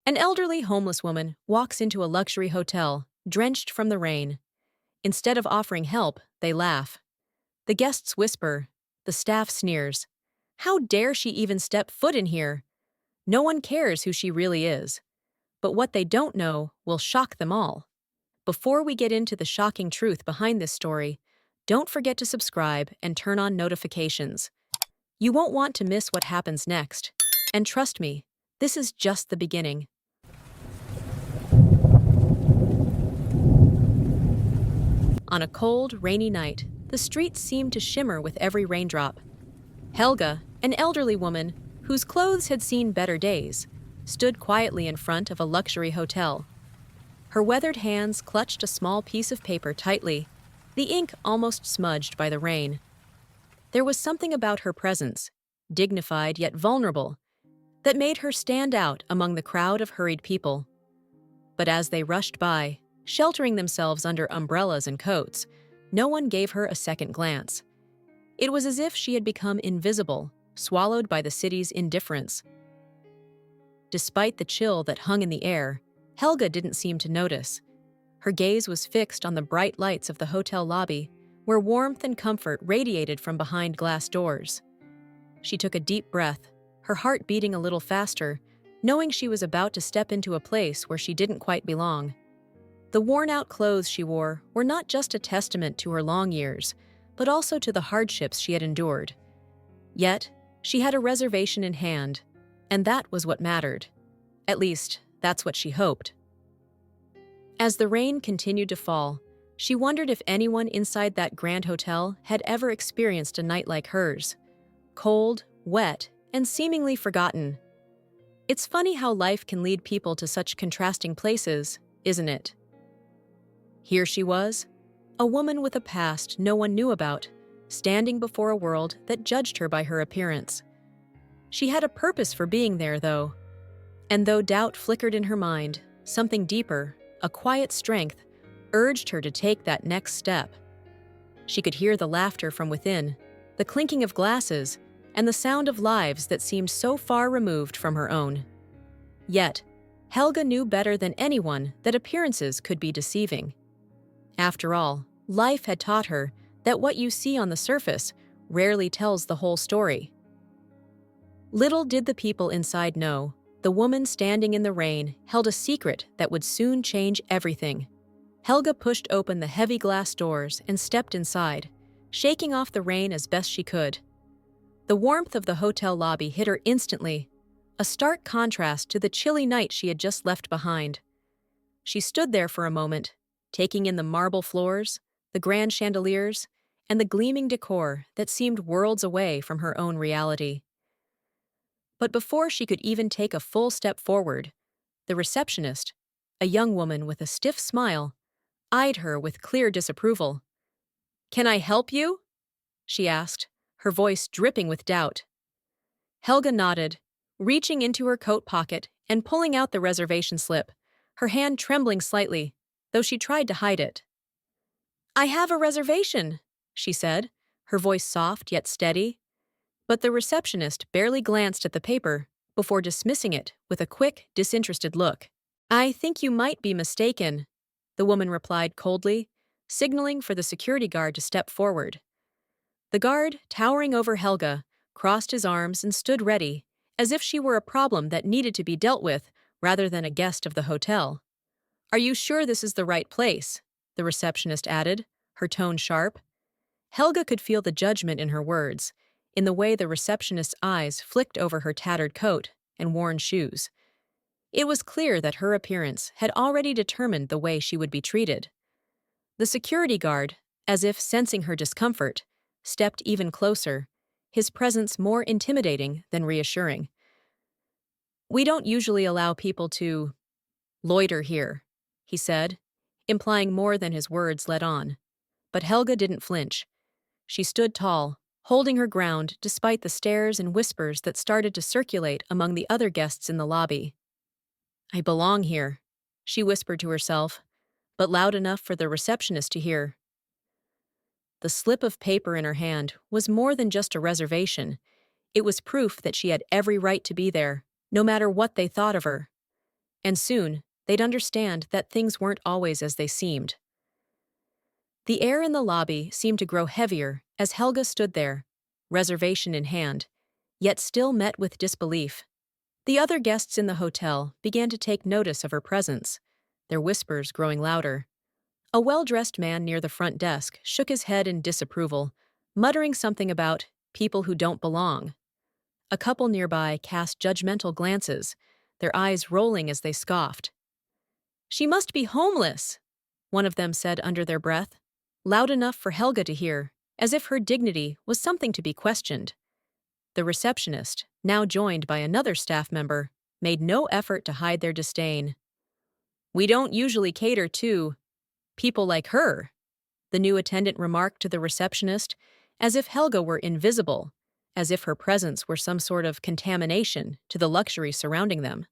An elderly homeless woman walks into a luxury hotel, drenched from the rain. Instead of offering help, they laugh. The guests whisper. The staff sneers. How dare she even step foot in here? No one cares who she really is. But what they don't know will shock them all. Before we get into the shocking truth behind this story, don't forget to subscribe and turn on notifications. You won't want to miss what happens next. And trust me, this is just the beginning. On a cold, rainy night, the streets seemed to shimmer with every raindrop. Helga, an elderly woman whose clothes had seen better days, stood quietly in front of a luxury hotel. Her weathered hands clutched a small piece of paper tightly, the ink almost smudged by the rain. There was something about her presence, dignified yet vulnerable, that made her stand out among the crowd of hurried people. But as they rushed by, sheltering themselves under umbrellas and coats, no one gave her a second glance. It was as if she had become invisible, swallowed by the city's indifference. Despite the chill that hung in the air, Helga didn't seem to notice. Her gaze was fixed on the bright lights of the hotel lobby, where warmth and comfort radiated from behind glass doors. She took a deep breath, her heart beating a little faster, knowing she was about to step into a place where she didn't quite belong. The worn-out clothes she wore were not just a testament to her long years, but also to the hardships she had endured. Yet, she had a reservation in hand, and that was what mattered. At least, that's what she hoped. As the rain continued to fall, she wondered if anyone inside that grand hotel had ever experienced a night like hers. Cold, wet, and seemingly forgotten. It's funny how life can lead people to such contrasting places, isn't it? Here she was, a woman with a past no one knew about, standing before a world that judged her by her appearance. She had a purpose for being there, though. And though doubt flickered in her mind, something deeper, a quiet strength, urged her to take that next step. She could hear the laughter from within, the clinking of glasses, and the sound of lives that seemed so far removed from her own. Yet, Helga knew better than anyone that appearances could be deceiving. After all, life had taught her that what you see on the surface rarely tells the whole story. Little did the people inside know, the woman standing in the rain held a secret that would soon change everything. Helga pushed open the heavy glass doors and stepped inside, shaking off the rain as best she could. The warmth of the hotel lobby hit her instantly, a stark contrast to the chilly night she had just left behind. She stood there for a moment, taking in the marble floors, the grand chandeliers, and the gleaming decor that seemed worlds away from her own reality. But before she could even take a full step forward, the receptionist, a young woman with a stiff smile, eyed her with clear disapproval. "Can I help you?" she asked, her voice dripping with doubt. Helga nodded, reaching into her coat pocket and pulling out the reservation slip, her hand trembling slightly, though she tried to hide it. "I have a reservation," she said, her voice soft yet steady. But the receptionist barely glanced at the paper before dismissing it with a quick, disinterested look. "I think you might be mistaken," the woman replied coldly, signaling for the security guard to step forward. The guard, towering over Helga, crossed his arms and stood ready, as if she were a problem that needed to be dealt with rather than a guest of the hotel. "Are you sure this is the right place?" the receptionist added, her tone sharp. Helga could feel the judgment in her words, in the way the receptionist's eyes flicked over her tattered coat and worn shoes. It was clear that her appearance had already determined the way she would be treated. The security guard, as if sensing her discomfort, stepped even closer, his presence more intimidating than reassuring. "We don't usually allow people to loiter here," he said, implying more than his words let on. But Helga didn't flinch. She stood tall, holding her ground despite the stares and whispers that started to circulate among the other guests in the lobby. "I belong here," she whispered to herself, but loud enough for the receptionist to hear. The slip of paper in her hand was more than just a reservation. It was proof that she had every right to be there, no matter what they thought of her. And soon, they'd understand that things weren't always as they seemed. The air in the lobby seemed to grow heavier as Helga stood there, reservation in hand, yet still met with disbelief. The other guests in the hotel began to take notice of her presence, their whispers growing louder. A well-dressed man near the front desk shook his head in disapproval, muttering something about people who don't belong. A couple nearby cast judgmental glances, their eyes rolling as they scoffed. "She must be homeless," one of them said under their breath, loud enough for Helga to hear, as if her dignity was something to be questioned. The receptionist, now joined by another staff member, made no effort to hide their disdain. "We don't usually cater to people like her," the new attendant remarked to the receptionist, as if Helga were invisible, as if her presence were some sort of contamination to the luxury surrounding them.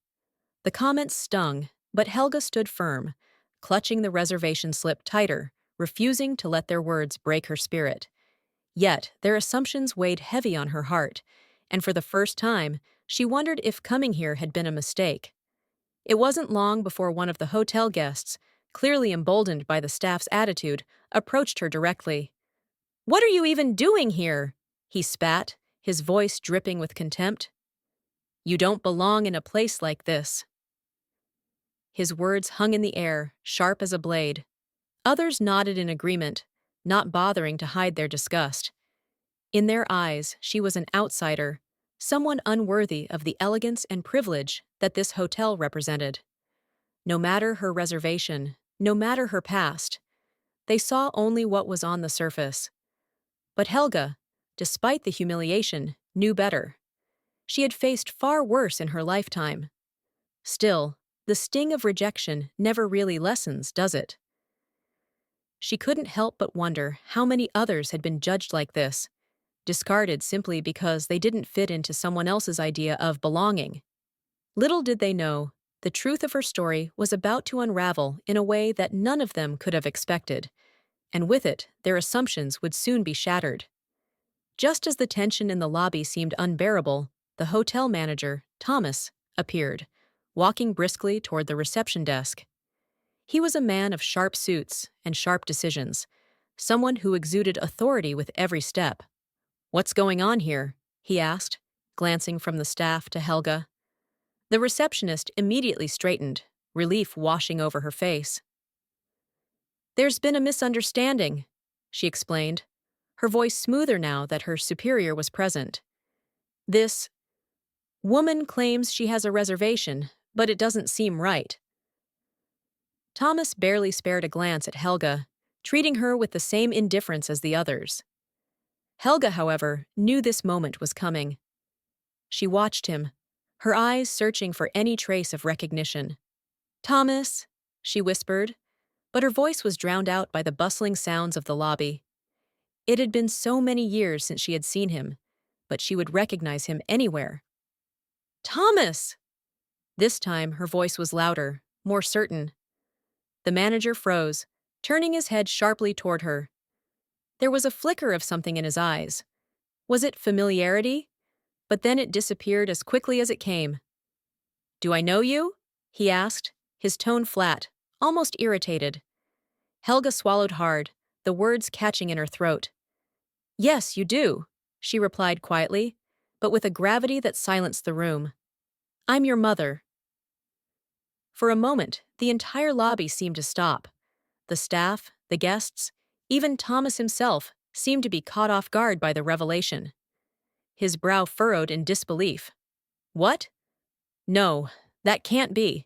The comments stung, but Helga stood firm, clutching the reservation slip tighter, refusing to let their words break her spirit. Yet their assumptions weighed heavy on her heart, and for the first time, she wondered if coming here had been a mistake. It wasn't long before one of the hotel guests, clearly emboldened by the staff's attitude, approached her directly. "What are you even doing here?" he spat, his voice dripping with contempt. "You don't belong in a place like this." His words hung in the air, sharp as a blade. Others nodded in agreement, not bothering to hide their disgust. In their eyes, she was an outsider, someone unworthy of the elegance and privilege that this hotel represented. No matter her reservation, no matter her past, they saw only what was on the surface. But Helga, despite the humiliation, knew better. She had faced far worse in her lifetime. Still, the sting of rejection never really lessens, does it? She couldn't help but wonder how many others had been judged like this, discarded simply because they didn't fit into someone else's idea of belonging. Little did they know, the truth of her story was about to unravel in a way that none of them could have expected, and with it, their assumptions would soon be shattered. Just as the tension in the lobby seemed unbearable, the hotel manager, Thomas, appeared, walking briskly toward the reception desk. He was a man of sharp suits and sharp decisions, someone who exuded authority with every step. "What's going on here?" he asked, glancing from the staff to Helga. The receptionist immediately straightened, relief washing over her face. "There's been a misunderstanding," she explained, her voice smoother now that her superior was present. "This woman claims she has a reservation, but it doesn't seem right." Thomas barely spared a glance at Helga, treating her with the same indifference as the others. Helga, however, knew this moment was coming. She watched him, her eyes searching for any trace of recognition. "Thomas," she whispered, but her voice was drowned out by the bustling sounds of the lobby. It had been so many years since she had seen him, but she would recognize him anywhere. "Thomas!" This time her voice was louder, more certain. The manager froze, turning his head sharply toward her. There was a flicker of something in his eyes. Was it familiarity? But then it disappeared as quickly as it came. "Do I know you?" he asked, his tone flat, almost irritated. Helga swallowed hard, the words catching in her throat. "Yes, you do," she replied quietly, but with a gravity that silenced the room. "I'm your mother." For a moment, the entire lobby seemed to stop. The staff, the guests, even Thomas himself seemed to be caught off guard by the revelation. His brow furrowed in disbelief. "What? No, that can't be."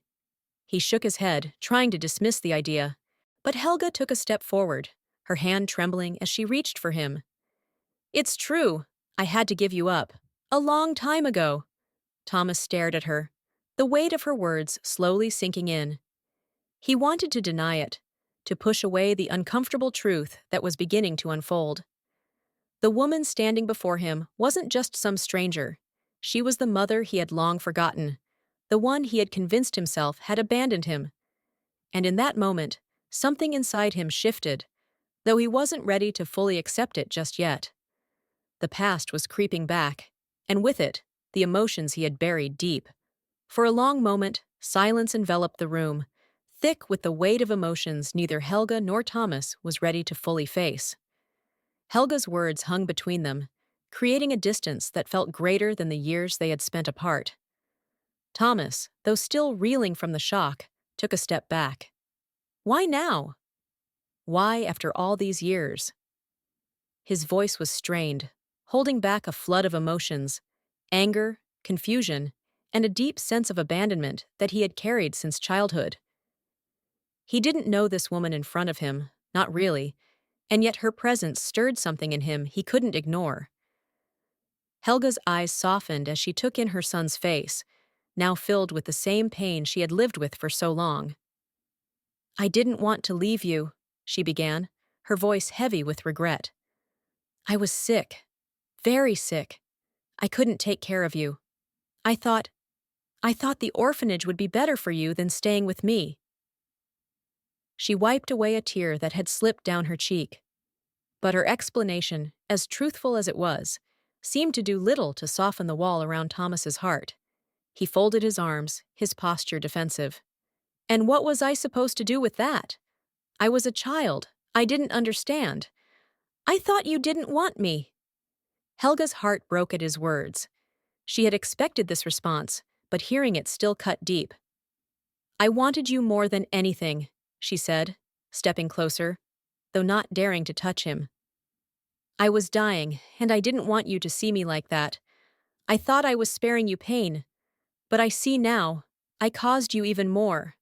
He shook his head, trying to dismiss the idea, but Helga took a step forward, her hand trembling as she reached for him. "It's true. I had to give you up. A long time ago." Thomas stared at her, the weight of her words slowly sinking in. He wanted to deny it, to push away the uncomfortable truth that was beginning to unfold. The woman standing before him wasn't just some stranger. She was the mother he had long forgotten, the one he had convinced himself had abandoned him. And in that moment, something inside him shifted, though he wasn't ready to fully accept it just yet. The past was creeping back, and with it, the emotions he had buried deep. For a long moment, Silence enveloped the room, thick with the weight of emotions neither Helga nor Thomas was ready to fully face. Helga's words hung between them, creating a distance that felt greater than the years they had spent apart. Thomas, though still reeling from the shock, took a step back. Why now? Why after all these years? His voice was strained, holding back a flood of emotions, anger, confusion, and a deep sense of abandonment that he had carried since childhood. He didn't know this woman in front of him, not really, and yet her presence stirred something in him he couldn't ignore. Helga's eyes softened as she took in her son's face, now filled with the same pain she had lived with for so long. I didn't want to leave you, she began, her voice heavy with regret. I was sick, very sick. I couldn't take care of you. I thought the orphanage would be better for you than staying with me. She wiped away a tear that had slipped down her cheek. But her explanation, as truthful as it was, seemed to do little to soften the wall around Thomas's heart. He folded his arms, his posture defensive. And what was I supposed to do with that? I was a child. I didn't understand. I thought you didn't want me. Helga's heart broke at his words. She had expected this response, but hearing it still cut deep. I wanted you more than anything, she said, stepping closer, though not daring to touch him. I was dying, and I didn't want you to see me like that. I thought I was sparing you pain, but I see now, I caused you even more.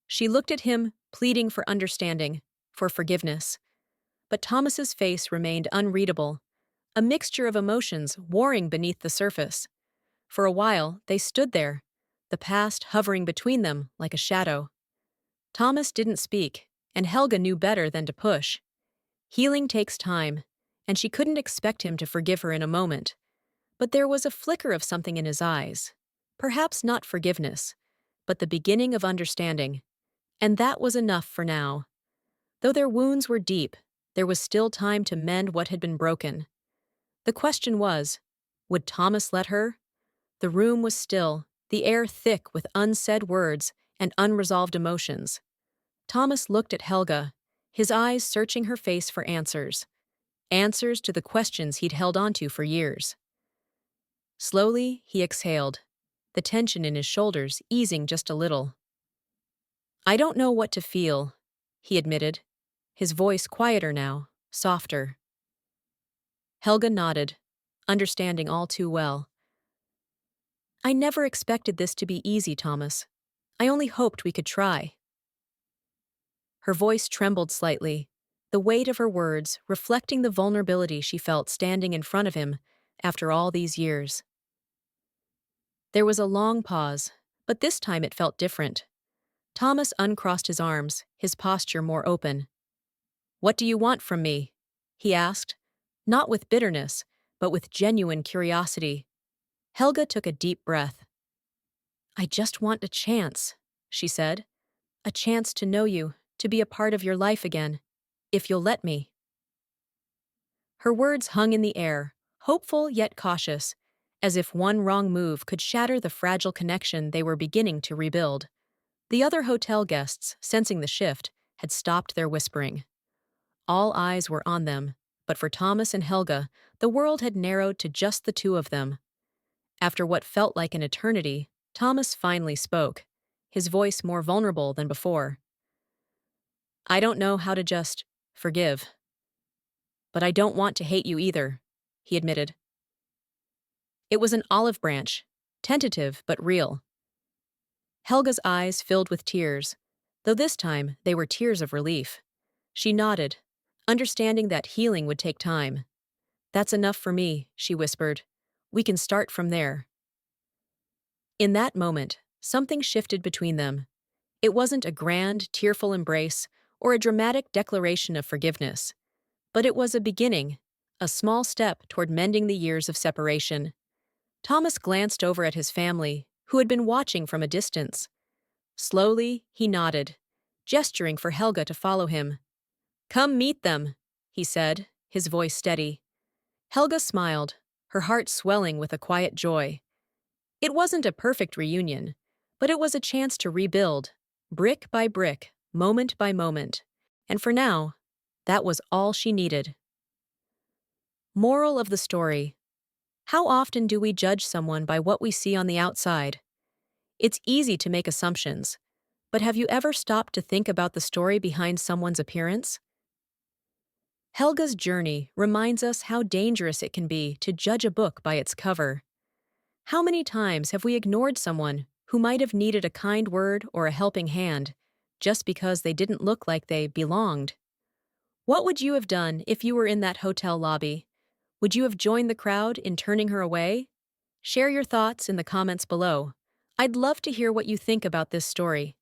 She looked at him, pleading for understanding, for forgiveness. But Thomas's face remained unreadable, a mixture of emotions warring beneath the surface. For a while, they stood there, the past hovering between them like a shadow. Thomas didn't speak, and Helga knew better than to push. Healing takes time, and she couldn't expect him to forgive her in a moment. But there was a flicker of something in his eyes. Perhaps not forgiveness, but the beginning of understanding. And that was enough for now. Though their wounds were deep, there was still time to mend what had been broken. The question was, would Thomas let her? The room was still, the air thick with unsaid words and unresolved emotions. Thomas looked at Helga, his eyes searching her face for answers. Answers to the questions he'd held onto for years. Slowly, he exhaled, the tension in his shoulders easing just a little. I don't know what to feel, he admitted, his voice quieter now, softer. Helga nodded, understanding all too well. I never expected this to be easy, Thomas. I only hoped we could try. Her voice trembled slightly, the weight of her words reflecting the vulnerability she felt standing in front of him after all these years. There was a long pause, but this time it felt different. Thomas uncrossed his arms, his posture more open. What do you want from me? He asked, not with bitterness, but with genuine curiosity. Helga took a deep breath. I just want a chance, she said. A chance to know you, to be a part of your life again, if you'll let me. Her words hung in the air, hopeful yet cautious, as if one wrong move could shatter the fragile connection they were beginning to rebuild. The other hotel guests, sensing the shift, had stopped their whispering. All eyes were on them, but for Thomas and Helga, the world had narrowed to just the two of them. After what felt like an eternity, Thomas finally spoke, his voice more vulnerable than before. I don't know how to just forgive. But I don't want to hate you either, he admitted. It was an olive branch, tentative but real. Helga's eyes filled with tears, though this time they were tears of relief. She nodded, understanding that healing would take time. That's enough for me, she whispered. We can start from there. In that moment, something shifted between them. It wasn't a grand, tearful embrace or a dramatic declaration of forgiveness. But it was a beginning, a small step toward mending the years of separation. Thomas glanced over at his family, who had been watching from a distance. Slowly, he nodded, gesturing for Helga to follow him. Come meet them, he said, his voice steady. Helga smiled, her heart swelling with a quiet joy. It wasn't a perfect reunion, But it was a chance to rebuild, brick by brick, moment by moment. And for now, that was all she needed. Moral of the story: how often do we judge someone by what we see on the outside? It's easy to make assumptions, but have you ever stopped to think about the story behind someone's appearance? Helga's journey reminds us how dangerous it can be to judge a book by its cover. How many times have we ignored someone who might have needed a kind word or a helping hand just because they didn't look like they belonged? What would you have done if you were in that hotel lobby? Would you have joined the crowd in turning her away? Share your thoughts in the comments below. I'd love to hear what you think about this story.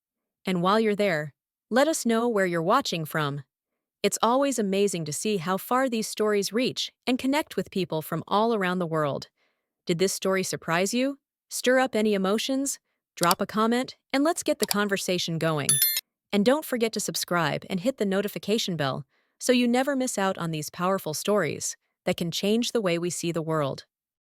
And while you're there, let us know where you're watching from. It's always amazing to see how far these stories reach and connect with people from all around the world. Did this story surprise you? Stir up any emotions? Drop a comment, and let's get the conversation going. And don't forget to subscribe and hit the notification bell so you never miss out on these powerful stories that can change the way we see the world.